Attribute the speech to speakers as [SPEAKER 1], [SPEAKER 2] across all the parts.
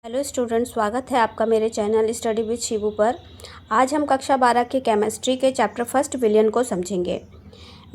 [SPEAKER 1] Hello student, स्वागत है आपका मेरे चैनल स्टडी विद शिवू पर। आज हम कक्षा 12 के केमिस्ट्री के चैप्टर फर्स्ट विलयन को समझेंगे।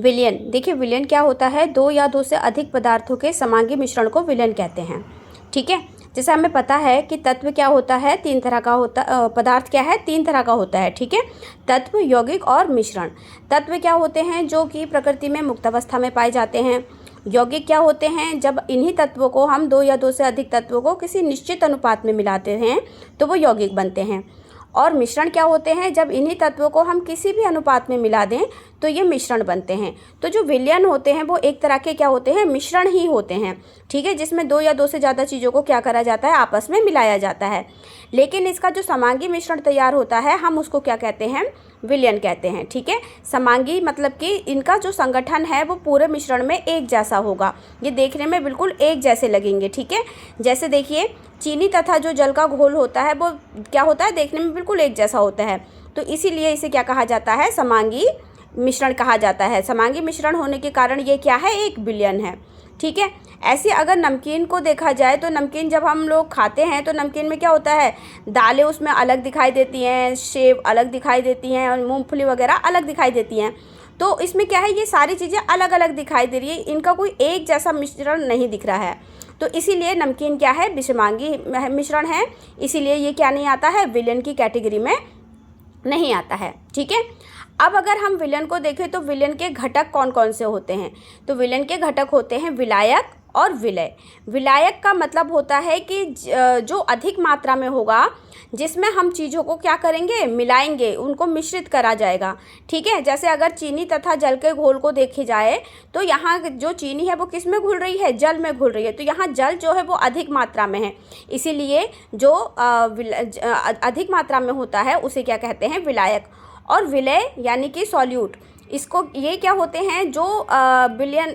[SPEAKER 1] विलयन, देखिए विलयन क्या होता है, दो या दो से अधिक पदार्थों के समांगी मिश्रण को विलयन कहते हैं। ठीक है, जैसे हमें पता है कि तत्व क्या होता है, तीन तरह का होता, पदार्थ क्या है, तीन तरह का होता है। ठीक है, तत्व, यौगिक और मिश्रण। तत्व क्या होते हैं, जो कि प्रकृति में मुक्त अवस्था में पाए जाते हैं। यौगिक क्या होते हैं, जब इन्हीं तत्वों को हम दो या दो से अधिक तत्वों को किसी निश्चित अनुपात में मिलाते हैं तो वो यौगिक बनते हैं। और मिश्रण क्या होते हैं, जब इन्हीं तत्वों को हम किसी भी अनुपात में मिला दें तो ये मिश्रण बनते हैं। तो जो विलयन होते हैं वो एक तरह के क्या होते हैं, मिश्रण ही होते हैं। ठीक है, जिसमें दो या दो से ज़्यादा चीज़ों को क्या करा जाता है, आपस में मिलाया जाता है। लेकिन इसका जो समांगी मिश्रण तैयार होता है हम उसको क्या कहते हैं, विलयन कहते हैं। ठीक है, समांगी मतलब कि इनका जो संगठन है वो पूरे मिश्रण में एक जैसा होगा, ये देखने में बिल्कुल एक जैसे लगेंगे। ठीक है, जैसे देखिए चीनी तथा जो जल का घोल होता है वो क्या होता है, देखने में बिल्कुल एक जैसा होता है। तो इसीलिए इसे क्या कहा जाता है, समांगी मिश्रण कहा जाता है। समांगी मिश्रण होने के कारण ये क्या है, एक विलयन है। ठीक है, ऐसे अगर नमकीन को देखा जाए तो नमकीन जब हम लोग खाते हैं तो नमकीन में क्या होता है, दालें उसमें अलग दिखाई देती हैं, सेव अलग दिखाई देती हैं और मूंगफली वगैरह अलग दिखाई देती हैं। तो इसमें क्या है, ये सारी चीज़ें अलग अलग दिखाई दे रही है, इनका कोई एक जैसा मिश्रण नहीं दिख रहा है। तो इसीलिए नमकीन क्या है, विषमांगी मिश्रण है, इसीलिए ये क्या नहीं आता है, विलयन की कैटेगरी में नहीं आता है। ठीक है, अब अगर हम विलयन को देखें तो विलयन के घटक कौन कौन से होते हैं। तो विलयन के घटक होते हैं विलायक और विलय। विलायक का मतलब होता है कि जो अधिक मात्रा में होगा, जिसमें हम चीज़ों को क्या करेंगे, मिलाएंगे, उनको मिश्रित करा जाएगा। ठीक है, जैसे अगर चीनी तथा जल के घोल को देखे जाए तो यहाँ जो चीनी है वो किस में घुल रही है, जल में घुल रही है। तो यहाँ जल जो है वो अधिक मात्रा में है, इसीलिए जो अधिक मात्रा में होता है उसे क्या कहते हैं, विलायक। और विलय यानी कि सॉल्यूट, इसको ये क्या होते हैं, जो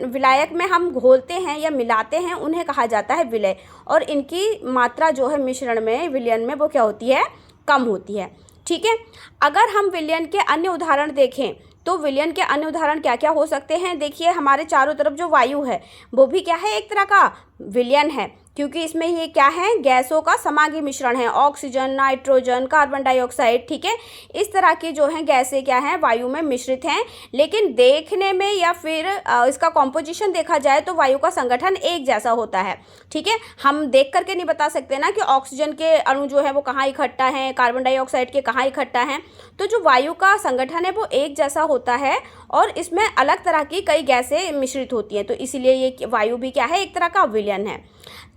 [SPEAKER 1] विलायक में हम घोलते हैं या मिलाते हैं उन्हें कहा जाता है विलय। और इनकी मात्रा जो है मिश्रण में, विलयन में, वो क्या होती है, कम होती है। ठीक है, अगर हम विलयन के अन्य उदाहरण देखें तो विलयन के अन्य उदाहरण क्या क्या हो सकते हैं। देखिए हमारे चारों तरफ जो वायु है वो भी क्या है, एक तरह का विलयन है, क्योंकि इसमें ये क्या है, गैसों का समांगी मिश्रण है, ऑक्सीजन, नाइट्रोजन, कार्बन डाइऑक्साइड। ठीक है, इस तरह की जो है गैसें क्या हैं, वायु में मिश्रित हैं। लेकिन देखने में या फिर इसका कॉम्पोजिशन देखा जाए तो वायु का संगठन एक जैसा होता है। ठीक है, हम देख करके नहीं बता सकते ना कि ऑक्सीजन के अणु जो है वो कहाँ इकट्ठा हैं, कार्बन डाइऑक्साइड के कहाँ इकट्ठा हैं। तो जो वायु का संगठन है वो एक जैसा होता है और इसमें अलग तरह की कई गैसें मिश्रित होती हैं। तो इसीलिए ये वायु भी क्या है, एक तरह का विलयन है।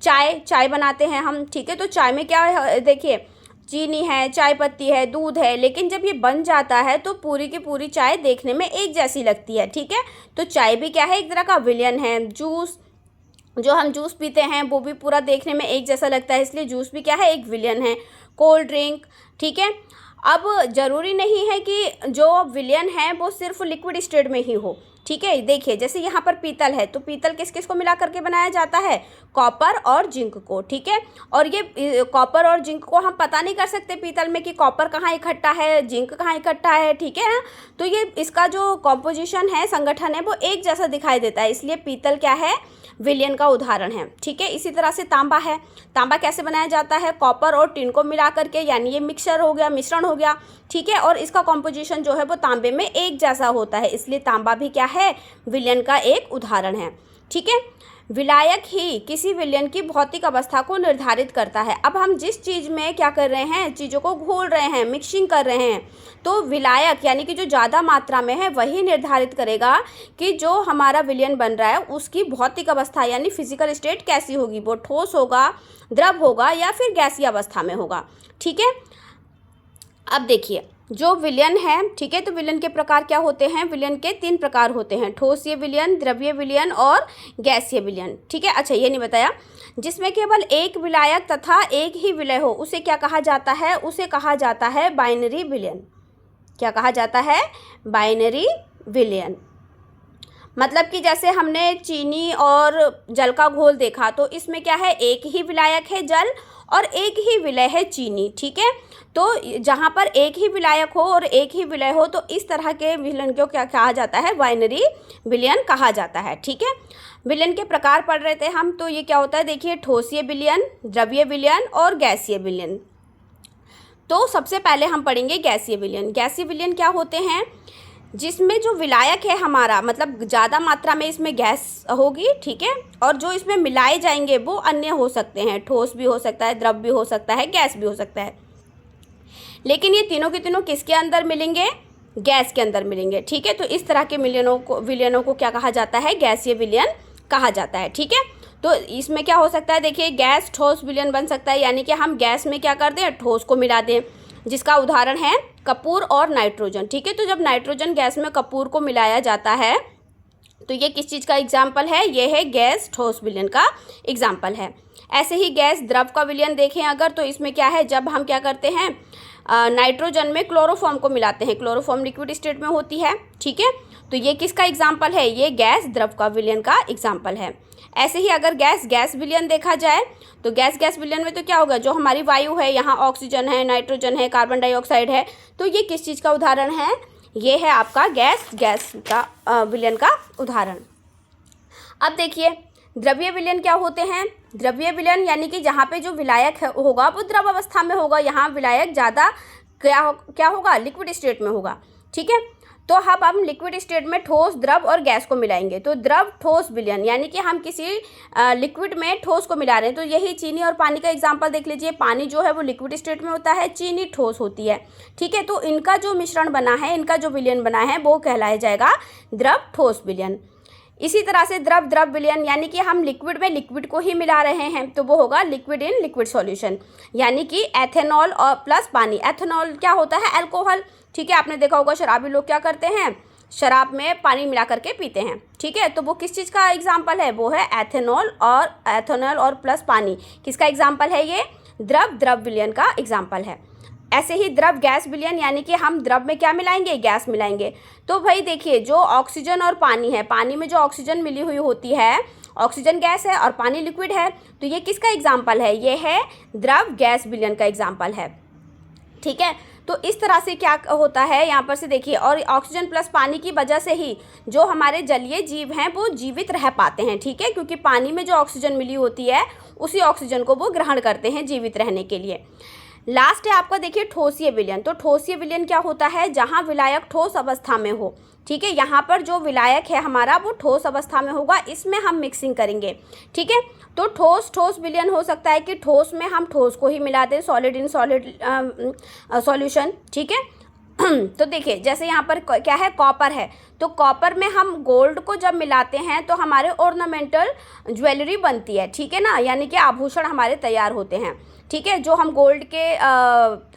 [SPEAKER 1] चाय बनाते हैं हम। ठीक है, तो चाय में क्या है, देखिए चीनी है, चाय पत्ती है, दूध है, लेकिन जब ये बन जाता है तो पूरी की पूरी चाय देखने में एक जैसी लगती है। ठीक है, तो चाय भी क्या है, एक तरह का विलयन है। जूस, जो हम जूस पीते हैं वो भी पूरा देखने में एक जैसा लगता है, इसलिए जूस भी क्या है, एक विलयन है। कोल्ड ड्रिंक, ठीक है। अब ज़रूरी नहीं है कि जो विलयन है वो सिर्फ लिक्विड स्टेट में ही हो। ठीक है, देखिए जैसे यहाँ पर पीतल है तो पीतल किस किस को मिला करके बनाया जाता है, कॉपर और जिंक को। ठीक है, और ये कॉपर और जिंक को हम पता नहीं कर सकते पीतल में कि कॉपर कहाँ इकट्ठा है, जिंक कहाँ इकट्ठा है। ठीक है ना, तो ये इसका जो कॉम्पोजिशन है, संगठन है, वो एक जैसा दिखाई देता है, इसलिए पीतल क्या है, विलयन का उदाहरण है। ठीक है, इसी तरह से तांबा है। तांबा कैसे बनाया जाता है, कॉपर और टिन को मिला करके, यानी ये मिक्सचर हो गया, मिश्रण हो गया। ठीक है, और इसका कॉम्पोजिशन जो है वो तांबे में एक जैसा होता है, इसलिए तांबा भी क्या है, विलयन का एक उदाहरण है। ठीक है, विलायक ही किसी विलयन की भौतिक अवस्था को निर्धारित करता है। अब हम जिस चीज़ में क्या कर रहे हैं, चीज़ों को घोल रहे हैं, मिक्सिंग कर रहे हैं, तो विलायक यानी कि जो ज़्यादा मात्रा में है वही निर्धारित करेगा कि जो हमारा विलयन बन रहा है उसकी भौतिक अवस्था यानी फिजिकल स्टेट कैसी होगी, वो ठोस होगा, द्रव होगा या फिर गैसीय अवस्था में होगा। ठीक है, अब देखिए जो विलयन है, ठीक है, तो विलयन के प्रकार क्या होते हैं, विलयन के तीन प्रकार होते हैं, ठोसीय विलयन, द्रव्य विलयन और गैसीय विलयन। ठीक है, अच्छा ये नहीं बताया, जिसमें केवल एक विलायक तथा एक ही विलय हो उसे क्या कहा जाता है, उसे कहा जाता है बाइनरी विलयन। क्या कहा जाता है, बाइनरी विलयन। मतलब कि जैसे हमने चीनी और जल का घोल देखा तो इसमें क्या है, एक ही विलायक है जल और एक ही विलय है चीनी। ठीक है, तो जहाँ पर एक ही विलायक हो और एक ही विलय हो तो इस तरह के विलयन को क्या कहा जाता है, बाइनरी विलयन कहा जाता है। ठीक है, विलयन के प्रकार पढ़ रहे थे हम, तो ये क्या होता है देखिए, ठोसीय विलयन, द्रव्य विलयन और गैसीय विलयन। तो सबसे पहले हम पढ़ेंगे गैसीय विलयन। गैसीय विलयन क्या होते हैं, जिसमें जो विलायक है हमारा, मतलब ज़्यादा मात्रा में इसमें गैस होगी। ठीक है, और जो इसमें मिलाए जाएंगे वो अन्य हो सकते हैं, ठोस भी हो सकता है, द्रव भी हो सकता है, गैस भी हो सकता है। लेकिन ये तीनों के तीनों किसके अंदर मिलेंगे, गैस के अंदर मिलेंगे। ठीक है, तो इस तरह के विलयनों को क्या कहा जाता है, गैसीय विलयन कहा जाता है। ठीक है, तो इसमें क्या हो सकता है देखिए, गैस ठोस विलयन बन सकता है, यानी कि हम गैस में क्या कर दें, ठोस को मिला दें, जिसका उदाहरण है कपूर और नाइट्रोजन। ठीक है, तो जब नाइट्रोजन गैस में कपूर को मिलाया जाता है तो ये किस चीज़ का एग्जाम्पल है, ये है गैस ठोस विलयन का एग्जाम्पल है। ऐसे ही गैस द्रव का विलयन देखें अगर, तो इसमें क्या है, जब हम क्या करते हैं, नाइट्रोजन में क्लोरोफॉर्म को मिलाते हैं, क्लोरोफॉर्म लिक्विड स्टेट में होती है। ठीक है, तो ये किसका एग्जाम्पल है, ये गैस द्रव का विलयन का एग्जाम्पल है। ऐसे ही अगर गैस विलयन देखा जाए तो गैस विलयन में तो क्या होगा, जो हमारी वायु है, यहाँ ऑक्सीजन है, नाइट्रोजन है, कार्बन डाइऑक्साइड है, तो ये किस चीज़ का उदाहरण है, ये है आपका गैस का विलयन का उदाहरण। अब देखिए द्रव्य विलयन क्या होते हैं। द्रव्य विलयन यानी कि जहाँ पे जो विलायक होगा वो द्रव अवस्था में होगा, यहाँ विलायक ज़्यादा क्या होगा, लिक्विड स्टेट में होगा। ठीक है, तो अब हम लिक्विड स्टेट में ठोस, द्रव और गैस को मिलाएंगे, तो द्रव ठोस विलयन यानी कि हम किसी लिक्विड में ठोस को मिला रहे हैं। तो यही चीनी और पानी का एग्जांपल देख लीजिए, पानी जो है वो लिक्विड स्टेट में होता है, चीनी ठोस होती है। ठीक है, तो इनका जो मिश्रण बना है, इनका जो विलयन बना है वो कहलाया जाएगा द्रव ठोस विलयन। इसी तरह से द्रव विलयन यानी कि हम लिक्विड में लिक्विड को ही मिला रहे हैं, तो वो होगा लिक्विड इन लिक्विड सॉल्यूशन, यानी कि एथेनॉल और प्लस पानी। एथेनॉल क्या होता है, अल्कोहल। ठीक है, आपने देखा होगा शराबी लोग क्या करते हैं, शराब में पानी मिला करके पीते हैं। ठीक है, तो वो किस चीज़ का एग्जाम्पल है, वो है एथेनॉल और प्लस पानी। किसका एग्जाम्पल है, ये द्रव विलयन का एग्जाम्पल है। ऐसे ही द्रव गैस विलयन यानी कि हम द्रव में क्या मिलाएंगे, गैस मिलाएंगे। तो भाई देखिए, जो ऑक्सीजन और पानी है, पानी में जो ऑक्सीजन मिली हुई होती है, ऑक्सीजन गैस है और पानी लिक्विड है, तो ये किसका एग्जाम्पल है, ये है द्रव गैस विलयन का एग्जाम्पल है। ठीक है, तो इस तरह से क्या होता है यहाँ पर से देखिए, और ऑक्सीजन प्लस पानी की वजह से ही जो हमारे जलीय जीव हैं वो जीवित रह पाते हैं। ठीक है, क्योंकि पानी में जो ऑक्सीजन मिली होती है उसी ऑक्सीजन को वो ग्रहण करते हैं जीवित रहने के लिए। लास्ट है आपका देखिए ठोसीय विलयन। तो ठोसीय विलयन क्या होता है, जहाँ विलायक ठोस अवस्था में हो। ठीक है, यहाँ पर जो विलायक है हमारा वो ठोस अवस्था में होगा, इसमें हम मिक्सिंग करेंगे। ठीक है, तो ठोस विलयन हो सकता है कि ठोस में हम ठोस को ही मिला दें, सॉलिड इन सॉलिड सॉल्यूशन। ठीक है, तो देखिए जैसे यहाँ पर क्या है, कॉपर है, तो कॉपर में हम गोल्ड को जब मिलाते हैं तो हमारे ऑर्नामेंटल ज्वेलरी बनती है। ठीक है ना, यानी कि आभूषण हमारे तैयार होते हैं। ठीक है, जो हम गोल्ड के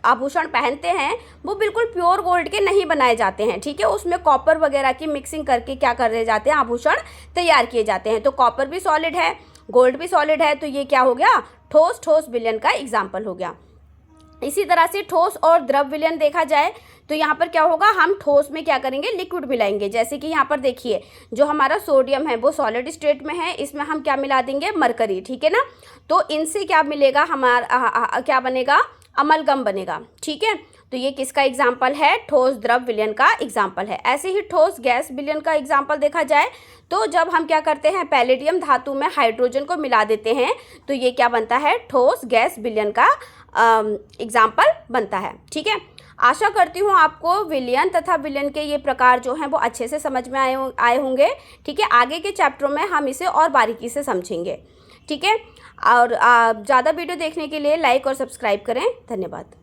[SPEAKER 1] आभूषण पहनते हैं वो बिल्कुल प्योर गोल्ड के नहीं बनाए जाते हैं। ठीक है, उसमें कॉपर वगैरह की मिक्सिंग करके क्या कर दिए जाते हैं, आभूषण तैयार किए जाते हैं। तो कॉपर भी सॉलिड है, गोल्ड भी सॉलिड है, तो ये क्या हो गया, ठोस विलयन का एग्जाम्पल हो गया। इसी तरह से ठोस और द्रव विलयन देखा जाए तो यहाँ पर क्या होगा, हम ठोस में क्या करेंगे, लिक्विड मिलाएंगे। जैसे कि यहाँ पर देखिए जो हमारा सोडियम है वो सॉलिड स्टेट में है, इसमें हम क्या मिला देंगे, मरकरी। ठीक है ना, तो इनसे क्या मिलेगा, हमारा क्या बनेगा, अमलगम बनेगा। ठीक है, तो ये किसका एग्जाम्पल है, ठोस द्रव विलयन का एग्जाम्पल है। ऐसे ही ठोस गैस विलयन का एग्जाम्पल देखा जाए तो जब हम क्या करते हैं, पैलेडियम धातु में हाइड्रोजन को मिला देते हैं तो ये क्या बनता है, ठोस गैस विलयन का एग्जाम्पल बनता है। ठीक है, आशा करती हूँ आपको विलयन तथा विलयन के ये प्रकार जो हैं वो अच्छे से समझ में आए होंगे। ठीक है, आगे के चैप्टरों में हम इसे और बारीकी से समझेंगे। ठीक है, और ज़्यादा वीडियो देखने के लिए लाइक और सब्सक्राइब करें। धन्यवाद।